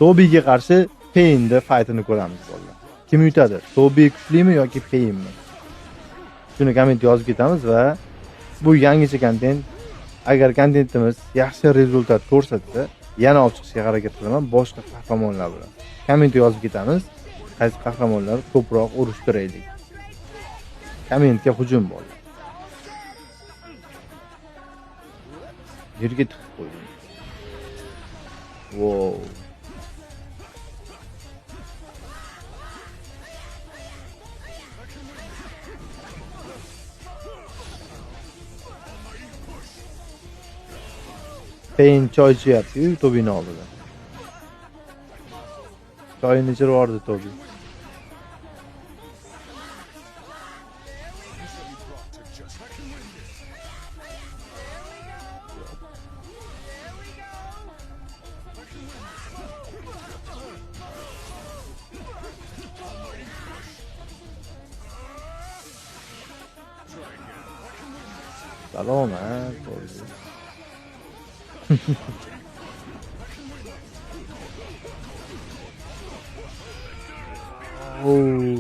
Tobiga qarshi Payn'da faytini ko'ramiz bolalar. Kim yutadi? Tobi kuchlimi yoki Payn'mi? Shuni komment yozib ketamiz va bu yangicha kontent. Agar kontentimiz yaxshi rezultat ko'rsatsa, yana olib chiqishga harakat qilaman boshqa qahramonlar bilan. Komment yozib ketamiz. Qaysi qahramonlar ko'proq urushtiraylik. Kommentga hujum bo'ldi. Yerga tiqib qo'ydim. Wow. Payn choy ichyapti-yu Tobini oldida. Choyini ichirib yubordi Tobi. Salom, Tobi. Oh.